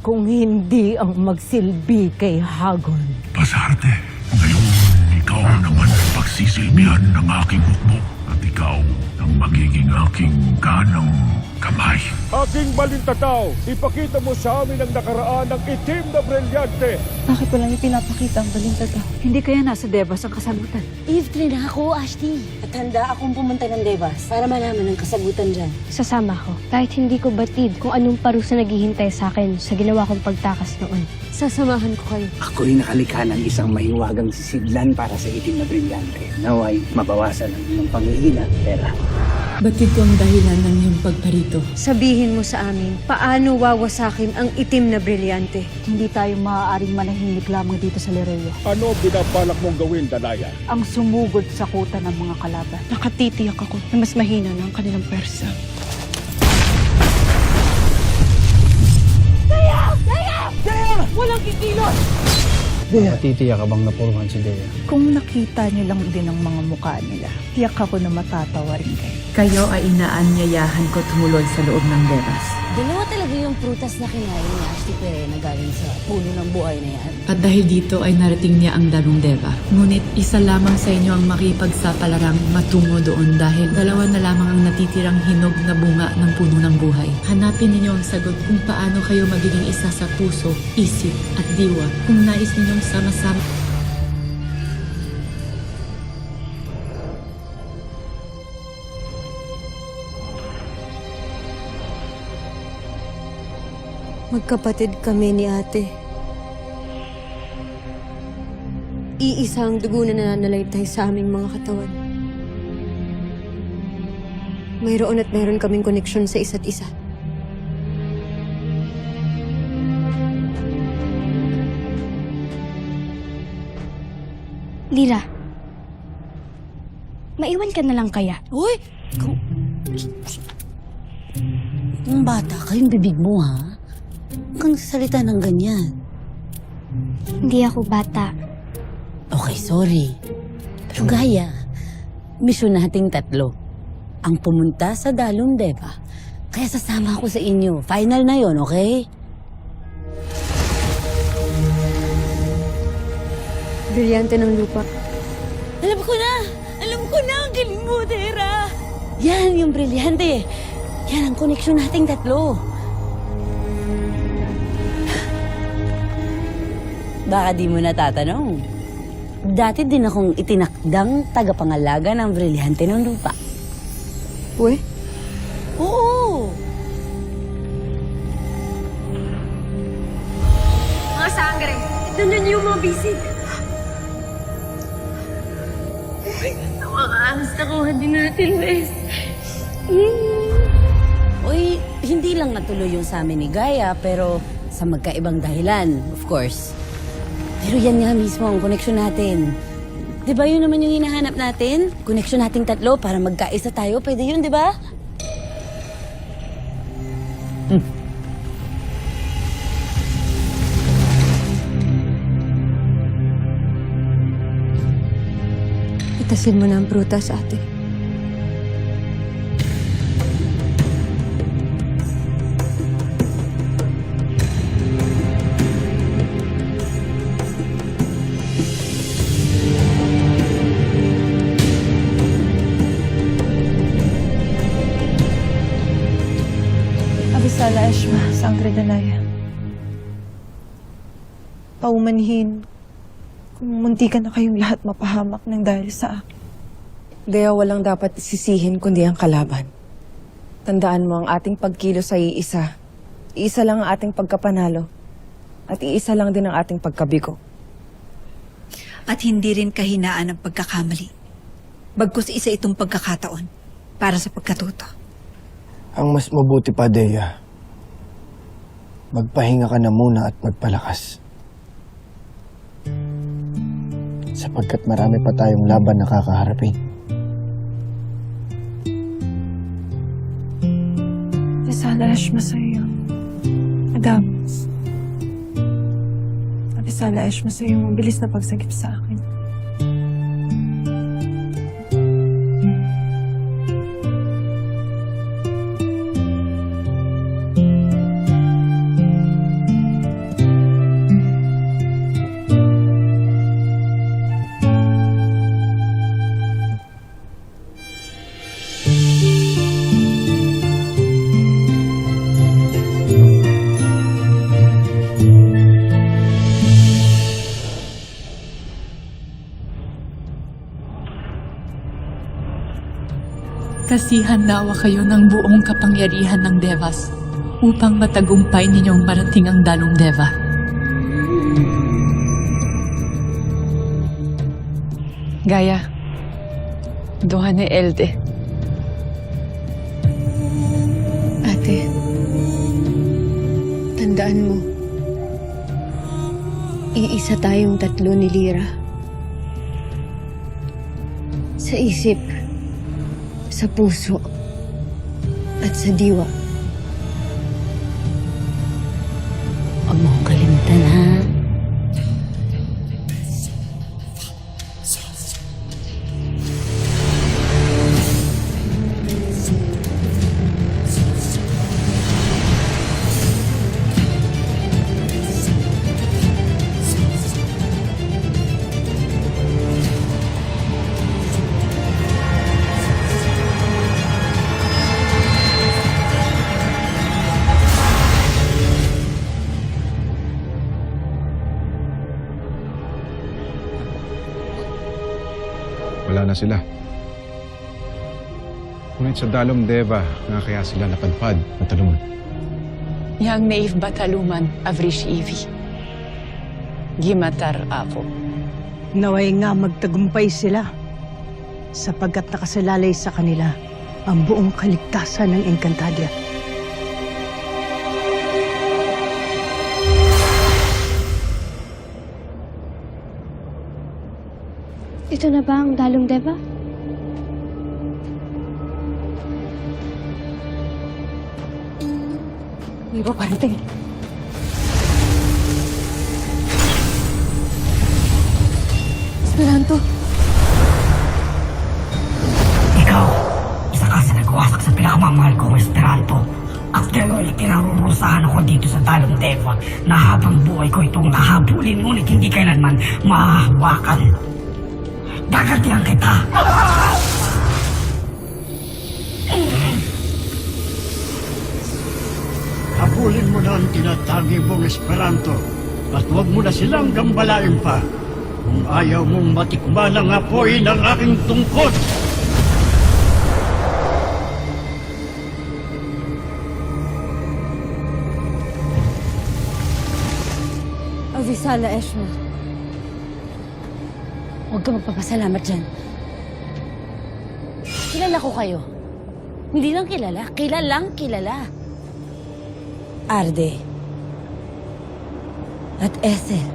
kung hindi ang magsilbi kay Hagon. Pasarte, ngayon ikaw naman ang pagsisilbihan ng aking hukbo at ikaw ang magiging aking kanang kamay. Aking balintataw, ipakita mo sa amin ang nakaraan ng itim na brilyante. Bakit wala niyo pinapakita ang balintata? Hindi kaya nasa Devas ang kasagutan? Eve, trina ako, Ashti. At handa akong pumunta ng Devas para malaman ang kasagutan dyan. Sasama ko. Kahit hindi ko batid kung anong parusa naghihintay sa akin sa ginawa kong pagtakas noon. Sasamahan ko kayo. Ako'y nakalikha ng isang mahiwagang sisidlan para sa itim na brilyante. Naway mabawasan ang iyong panghihina, pera. Batid ko ang dahilan ng iyong pagparito. Sabihin mo sa amin, paano wawasakin ang itim na brilyante? Hindi tayo maaaring manahimik lamang dito sa Lereo. Ano binabalak mong gawin, Danaya? Ang sumugod sa kuta ng mga kalaban. Nakatitiyak ako na mas mahina na ang kanilang persa. Matitiyak ka bang napuruhan si Dea? Kung nakita niyo lang din ang mga mukha nila, tiyak ako na matatawa rin kayo. Kayo ay inaanyayahan ko tumulod sa loob ng Devas. Dalawa talaga yung prutas na kinain ni Ashti Perena galing sa puno ng buhay na yan. At dahil dito ay narating niya ang dalong Deva. Ngunit isa lamang sa inyo ang makipagsapalaran matungo doon dahil dalawa na lamang ang natitirang hinog na bunga ng puno ng buhay. Hanapin ninyo ang sagot kung paano kayo magiging isa sa puso, isip at diwa kung nais ninyong sama-sama. Magkapatid kami ni ate. Iisa ang dugo na nananalaytay sa aming mga katawan. Mayroon at mayroon kaming koneksyon sa isa't isa. Lira, maiwan ka na lang kaya? Uy! Ang bata ka, yung bibig mo, ha? Huwag kang sasalita ng ganyan. Hindi ako bata. Okay, sorry. Pero gaya, misyon nating tatlo. Ang pumunta sa Dalong Deva. Kaya sasama ako sa inyo. Final na yon, okay? Brilyante ng lupa. Alam ko na! Alam ko na! Ang galing mo, Dera! Yan, yung brilyante. Yan ang koneksyon nating tatlo. Baka di mo natatanong. Dati din akong itinakdang tagapangalaga ng brilyante ng lupa. Uy? Oo! Mga sangre, ito na niyo yung mga bisig. Nakakaangas na kuha din natin, Wes. Uy, hindi lang natuloy yung sa amin ni Gaia, pero sa magkaibang dahilan, of course. Pero yan nga mismo ang koneksyon natin. Di ba yun naman yung hinahanap natin? Koneksyon nating tatlo para magkaisa tayo. Pwede yun, di ba? Itasin mo na ang prutas, ate. Abisala Eshma, Sangre Danaya. Paumanhin kung muntikan na kayong lahat mapahamak ng dahil sa akin. Dea, walang dapat sisihin kundi ang kalaban. Tandaan mo ang ating pagkilos ay iisa. Iisa lang ang ating pagkapanalo. At iisa lang din ang ating pagkabigo. At hindi rin kahinaan ang pagkakamali. Bagkus isa itong pagkakataon para sa pagkatuto. Ang mas mabuti pa, Dea, magpahinga ka na muna at magpalakas. Sapagkat marami pa tayong laban na kakaharapin. Abisala Eshma sa'yo. Madam. Abisala Eshma sa'yo. Mabilis na pagsagip sa akin. Sasihan nawa kayo ng buong kapangyarihan ng Devas upang matagumpay ninyong marating ang Dalong Deva. Gaya, doha ni Elde. Ate, tandaan mo, iisa tayong tatlo ni Lira. Sa isip, sa puso, at sa diwa. Huwag mo akong kalimutan, ha? Wala na sila. Ngunit sa Dalong Deva nga kaya sila napadpad at talungan. Yang naif bataluman avrish ivi. Gimatar ako. Naway nga magtagumpay sila sapagkat nakasalalay sa kanila ang buong kaligtasan ng Encantadia. Ito na ba ang Dalong Deva? Hindi ba parating? Esperanto! Ikaw, isa ka sa nagwasak sa pinakamamahal kong Esperanto. At ngayon, kinarurusahan ako dito sa Dalong Deva na habang buhay ko itong nahabulin, ngunit hindi kailanman mahahawakan. Dagantihan kita! Habulin mo na ang tinatagi mong Esperanto at huwag mo na silang gambalain pa kung ayaw mong matikman ang apoy ng aking tungkod. Avisala, Eshma. Huwag ka magpapasalamat dyan. Kilala ko kayo. Hindi lang kilala, kilalang kilala. Arde. At Ethel.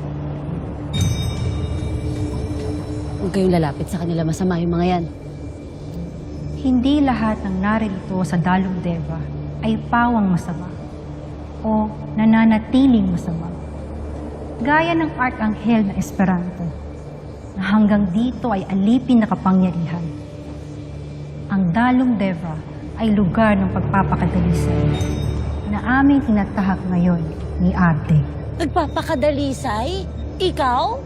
Huwag kayong lalapit sa kanila, masama yung mga yan. Hindi lahat ng naririto sa Dalong Deva ay pawang masama o nananatiling masama. Gaya ng Arkanghel na Esperanto, na hanggang dito ay alipin na kapangyarihan. Ang Dalong Deva ay lugar ng pagpapakadalisay na aming tinatahak ngayon ni Arte. Nagpapakadalisay? Ikaw?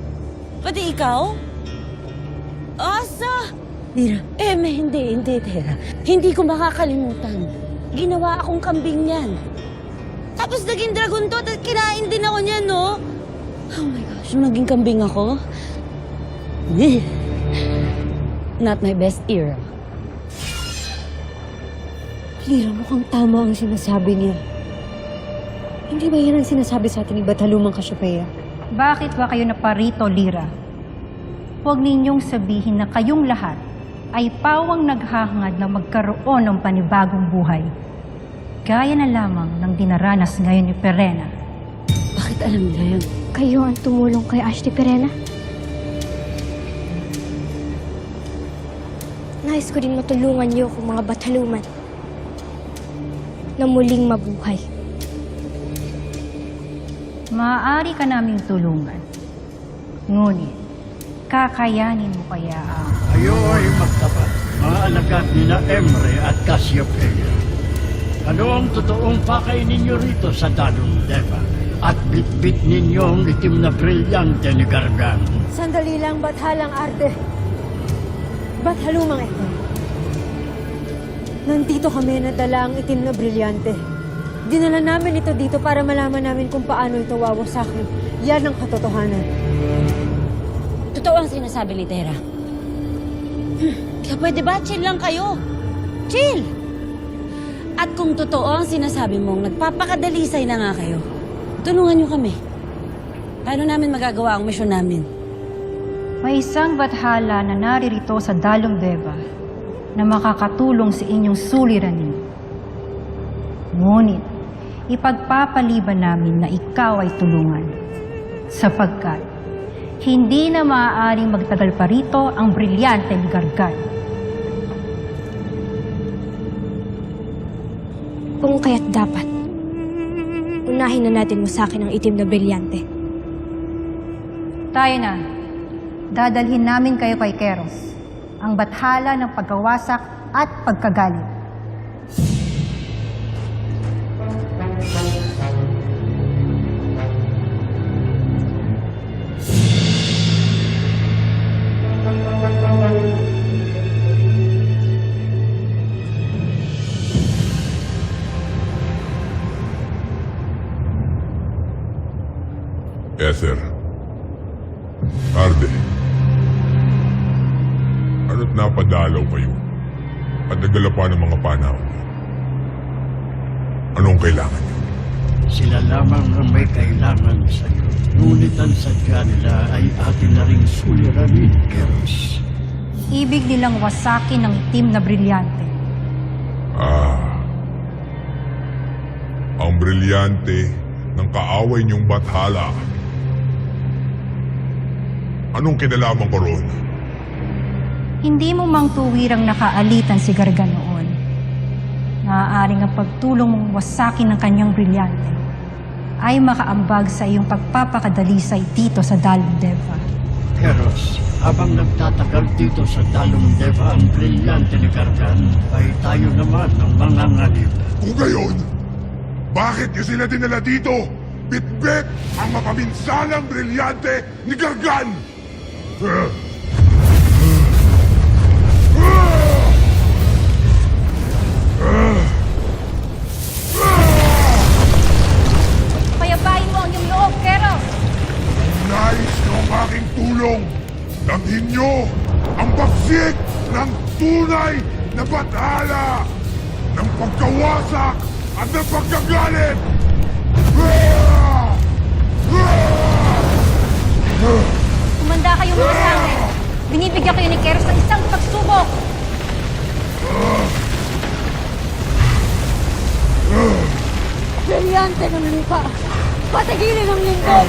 Pati ikaw? Asa? Lira, Hindi, Tera. Hindi ko makakalimutan. Ginawa akong kambing niyan. Tapos naging dragon to at kinain din ako niyan, no? Oh my gosh, naging kambing ako? Not my best era. Lira, mukhang tama ang sinasabi niya. Hindi ba yan ang sinasabi sa atin ni Batalumang Cassiopeia? Bakit ba kayo naparito, Lira? Huwag ninyong sabihin na kayong lahat ay pawang naghahangad na magkaroon ng panibagong buhay. Gaya na lamang ng dinaranas ngayon ni Perena. Bakit alam nila yun? Kayo ang tumulong kay Ashley Perena? Nais ko din matulungan niyo kung mga bataluman na muling mabuhay. Maaari ka naming tulungan. Ngunit, kakayanin mo kaya ang... Kayo ay magtapat, mga alagad ni na Emre at Cassiopeia. Ano ang totoong pakay ninyo rito sa Dalong Deva? At bitbit ninyo ang itim na brilyante ni Gargan. sandali lang, Bathalang Arte. Bathalumang ito. Nandito kami nadala ang itim na brilyante. Dinala namin ito dito para malaman namin kung paano ito wawasakin. Yan ang katotohanan. Totoo ang sinasabi ni Tera. Kaya pwede ba chill lang kayo? Chill! At kung totoo ang sinasabi mong nagpapakadalisay na nga kayo, tulungan niyo kami. Paano namin magagawa ang misyon namin? May isang bathala na naririto sa Dalong Deva na makakatulong sa inyong suliranin. Ngunit, ipagpapaliban namin na ikaw ay tulungan. Sapagkat, hindi na maaaring magtagal pa rito ang brilyante ni Gargan. Kung kaya't dapat, unahin na natin mo sa akin ang itim na brilyante. Tayo na. Dadalhin namin kayo kay Keros, ang bathala ng pagkawasak at pagkagalit. Ether. Arde. Ano't napadalaw kayo at nagdala pa ng mga panahon niyo? Anong kailangan niyo? Sila lamang ang may kailangan sa iyo. Ngunit ang sadya nila ay atin na ring suliranin, Keros. Ibig nilang wasakin ng itim na brilyante. Ang brilyante ng kaaway niyong bathala. Anong kinalaman ko roon? Hindi mo mang tuwirang nakaalitan si Gargan noon. Maaaring ang pagtulong mong wasakin ng kanyang brilyante ay makaambag sa iyong pagpapakadalisay dito sa Dalong Deva. Keros, habang nagtatagal dito sa Dalong Deva ang brilyante ni Gargan, ay tayo naman ang manganganib. Kung gayon, bakit niyo sila dinala dito? Bitbit ang mapaminsalang brilyante ni Gargan! Payabain mo ang iyong loob, Keros! Nais niyo ang aking tulong. Damhin niyo ang bagsik ng tunay na bathala ng pagkawasak at ng pagkagalit! Kumanda kayo mga sa akin. Binibigyan kayo ni Keros ng isang pagsubok. Brilyante ng lupa! Patigilin ang lingkod!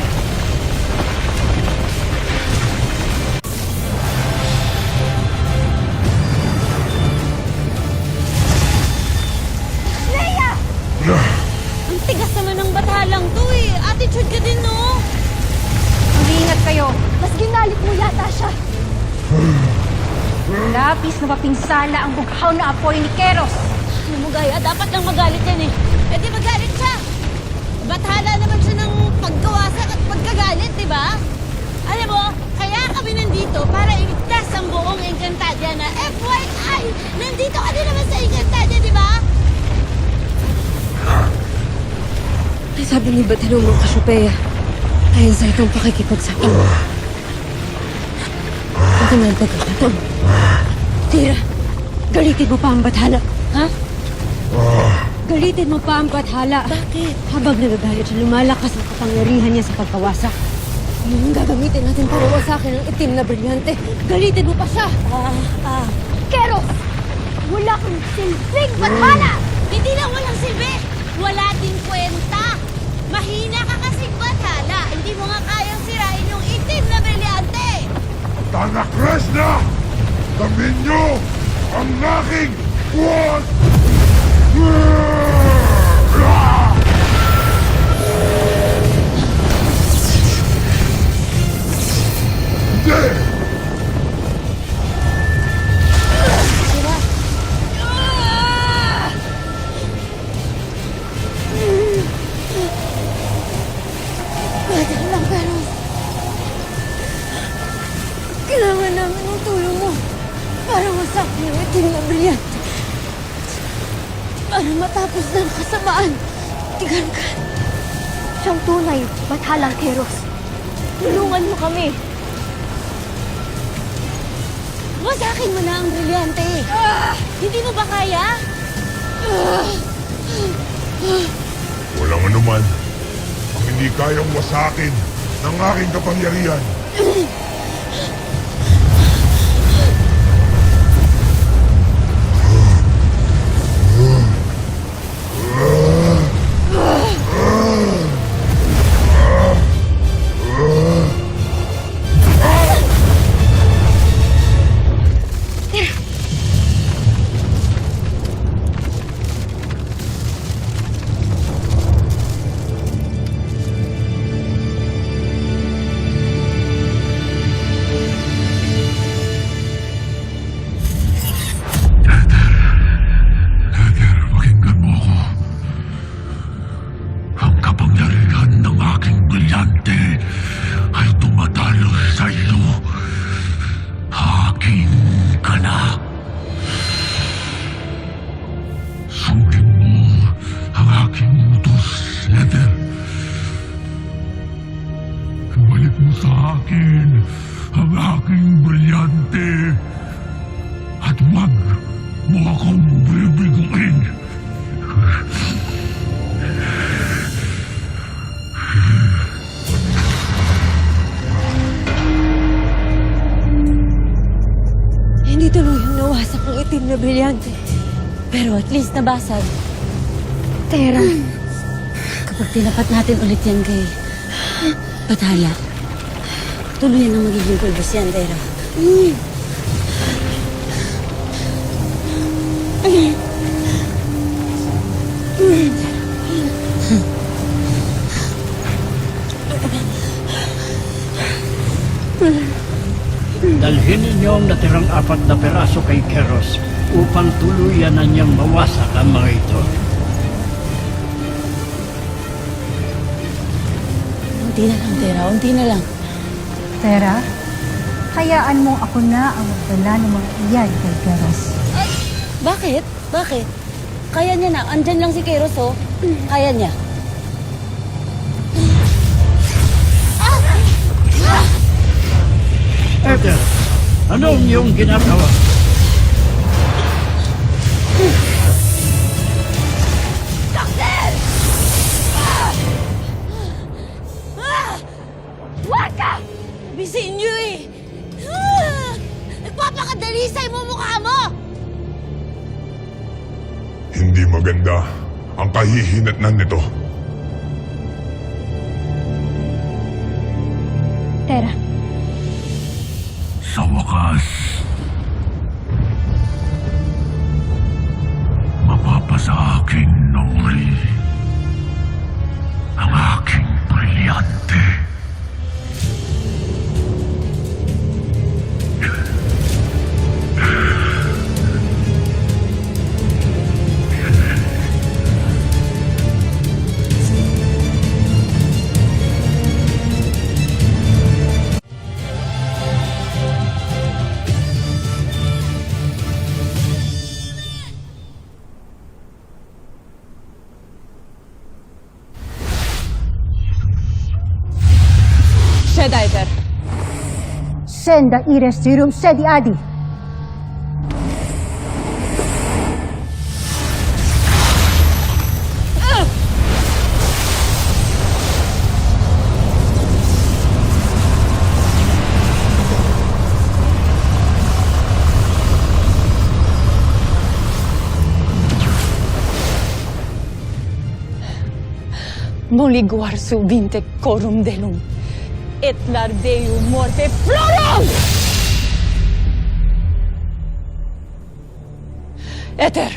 Leia! Ang tigas naman ng bathalang to eh. Attitude ka din, no? Mag-iingat kayo. Mas ginalit mo yata siya! Lapis na mapinsala ang bughaw na apoy ni Keros. Alam mo, Gaya, dapat lang magalit yan eh. E di magalit siya. Bathala naman siya ng pagkawasak at pagkagalit, di ba? Alam mo, kaya kami nandito para iligtas ang buong Encantadia na FYI! Nandito ka din naman sa Encantadia, di ba? Ay, sabi ni Batalong ng Cassiopeia, ayon sa itong pakikipagsapin. Ito na ang pagkakataon. Tira, galitin mo pa ang bathala. Ha? Galitin mo pa ang bathala. Bakit? Habang nagagalit siya, lumalakas ang kapangyarihan niya sa pagkawasak. Yun ang gagamitin natin para wasakin ang itim na brilyante. Galitin mo pa siya! Keros! Wala kang silbing bathala! Hindi lang walang silbi! Wala din kwenta! Mahina ka kasing bathala! Hindi mo nga kayang sirain yung itim na brilyante! Tanga Krishna! Damhin niyo ang aking buwan! Hindi! Bathalang Keros! Kailangan namin ng tulong mo para wasakin ang itim na brilyante. Para matapos na ang kasamaan. Tigan ka. Siyang tunay, Bathalang Keros. Tulungan mo kami. Wasakin mo na ang brilyante. Hindi mo ba kaya? Walang anuman ang hindi kayang wasakin ng aking kapangyarihan. Pakinggan mo ako. Ang kapangyarihan ng aking brilyante ay tumatalo sa iyo. Akin ka na. Sundin mo ang aking utos, Ether. Balik mo sa akin ang aking brilyante. At wag mo akong bibiguin. Hindi tuluyang nawasak ang itim na brilyante. Pero at least nabasag. Tera, Kapag tinapat natin ulit yan kay Bathala, tuluyan ang magiging pulbos yan, Tera. Dalhin ninyo ang natirang 4 na peraso kay Keros upang tuluyan na niyang mawasak ang mga ito. Unti na lang, Tera. Unti na lang. Tera, hayaan mo ako na ang magdala ng mga iyan kay Keros. Bakit? Bakit? Kaya niya na. Andyan lang si Keros, oh. Kaya niya. Ether, anong iyong ginagawa? Huwag ka! Bisin niyo eh! Nagpapakadalisay mo mukha mo! Hindi maganda ang kahihinatnan nito. Tera, Sa wakas, mapapasa akin Nori ang aking brilyante. Shedaider. senda ires sirum sedi adi. Moliguar subinte corum delum, et lardeum morte florum! Ether!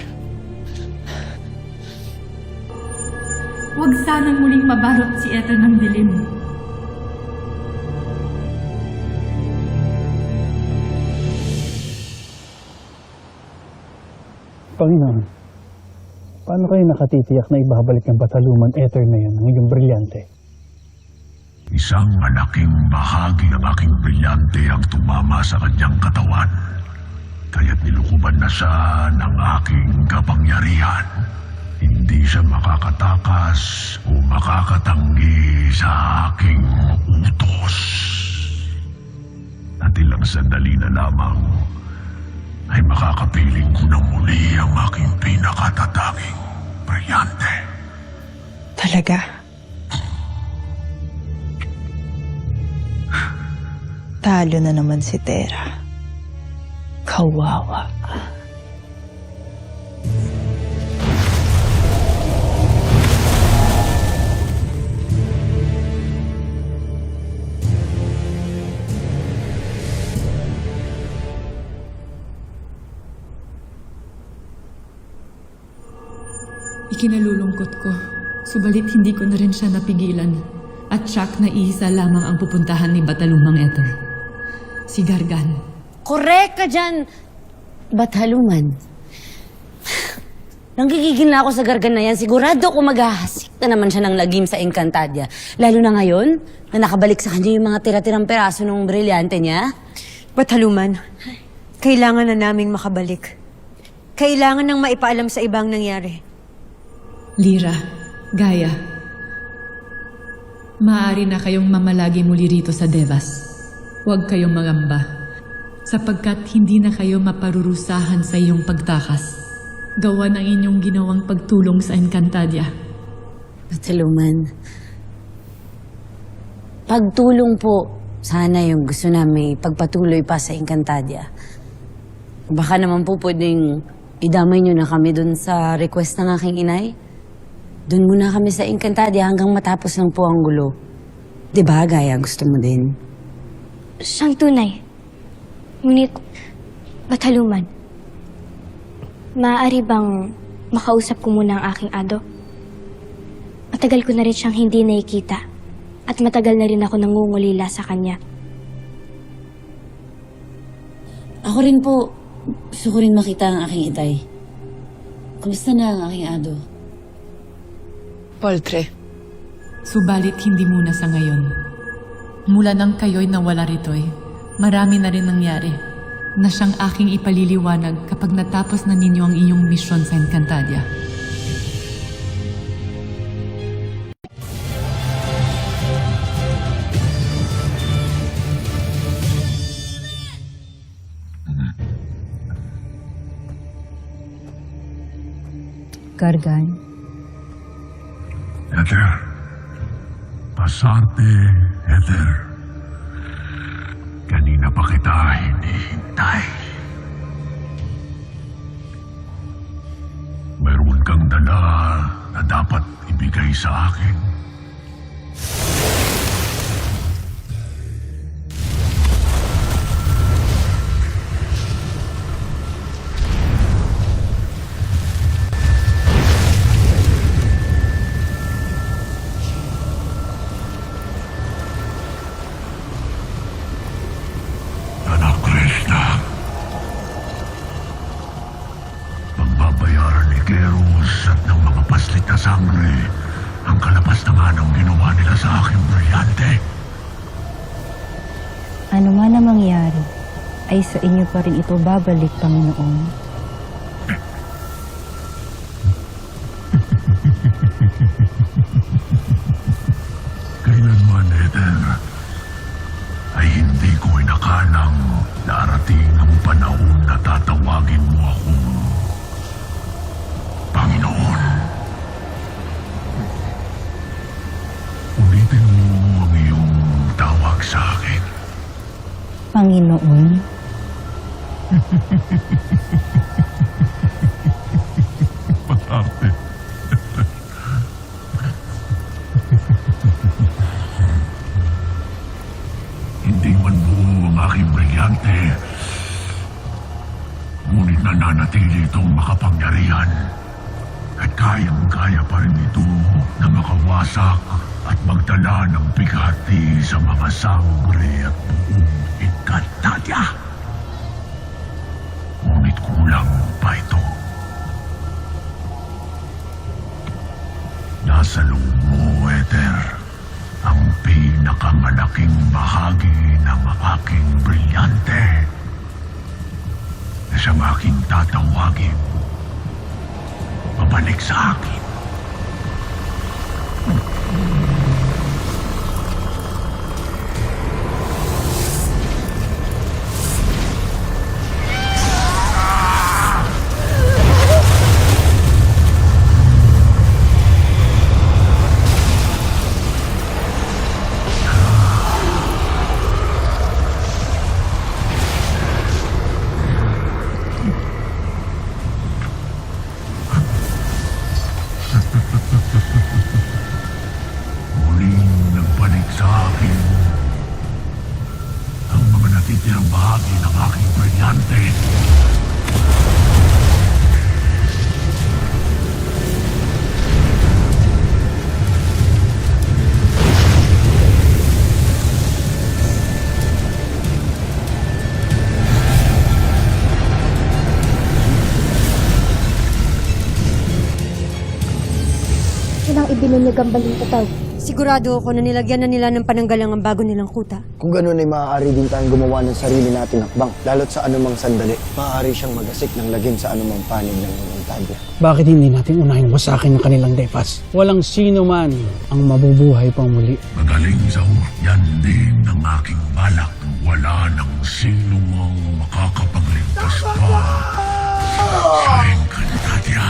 Huwag sanang muling mabalot si Ether ng dilim. Panginoon, paano kayo nakatitiyak na ibabalik ng Bataluman Ether na yan ang iyong brilyante? Isang malaking bahagi ng aking brilyante ang tumama sa kanyang katawan. Kaya't nilukuban na siya ng aking kapangyarihan. Hindi siya makakatakas o makakatanggi sa aking utos. At ilang sandali na lamang ay makakapiling ko na muli ang aking pinakatatanging brilyante. Talaga? Talo na naman si Tera. Kawawa. Ikinalulungkot ko, subalit hindi ko na rin siya napigilan. At siyak na iisa lamang ang pupuntahan ni Batalumang Ether. Si Gargan. Correct ka dyan! Bataluman. Nanggigigil na ako sa Gargan na yan. Sigurado ko maghahasik na naman siya ng lagim sa Encantadia. Lalo na ngayon, na nakabalik sa kanya yung mga tira-tirang peraso ng brilyante niya. Bataluman, kailangan na naming makabalik. Kailangan nang maipaalam sa ibang nangyari. Lyra, Gaia, maaari na kayong mamalagi muli rito sa Devas. Huwag kayong magamba, sapagkat hindi na kayo maparurusahan sa iyong pagtakas. Gawa ng inyong ginawang pagtulong sa Encantadia. Bataluman. Pagtulong po, sana yung gusto namin pagpatuloy pa sa Encantadia. Baka naman po pwedeng idamay nyo na kami dun sa request ng aking inay. Doon muna kami sa Encantadia hanggang matapos lang po ang gulo. Diba, Gaia? Gusto mo din? Siyang tunay. Ngunit, Bataluman, maaari bang makausap ko muna ang aking ado? Matagal ko na rin siyang hindi nakikita at matagal na rin ako nangungulila sa kanya. Ako rin po, gusto ko rin makita ang aking itay. Kumusta na ang aking ado? Poltre. Subalit hindi muna sa ngayon. Mula nang kayo'y nawala rito'y, marami na rin nangyari na siyang aking ipaliliwanag kapag natapos na ninyo ang inyong misyon sa Encantadia. Gargan. Ether. Pasarte, Ether. Kanina pa kita hinihintay. Mayroon kang dala na dapat ibigay sa akin. Pagbabayaran ni Keros at ng mga paslit na sangre ang kalapas na nga ng ginawa nila sa aking brilyante. Ano man ang mangyari, ay sa inyo pa rin ito babalik, Panginoon. Kailanman, Ether, ay hindi ko inakalang darating ang panahon na tatawagin mo akong Panginoon. Ulitin mo ang iyong tawag sa akin. Panginoon. Pasarte. Hindi man buo ang aking brilyante, ngunit nananatili itong makapangyarihan at kayang-kaya pa rin ito na makawasak at magdala ng bigati sa mga sangre at buong Encantadia. Ngunit kulang pa ito. Nasa loob mo, Ether, ang pinakamalaking bahagi ng aking brilyante na siyang aking tatawagin pabalik sa akin. akin ang mga natitirang bahagi ng aking brilyante. Ilang ibinunyag ang balintataw. Sigurado ako na nilagyan na nila ng pananggalang ang bago nilang kuta. Kung gano'n ay maaari din tayong gumawa ng sarili nating hakbang. Lalo't sa anumang sandali, maaari siyang magasik ng lagim sa anumang panig ng Encantadia. Bakit hindi natin unahin wasakin ng kanilang Devas? Walang sino man ang mabubuhay pang muli. Magaling sa yan din ang aking balak. Wala nang sinumang makakapagligtas pa sa Encantadia.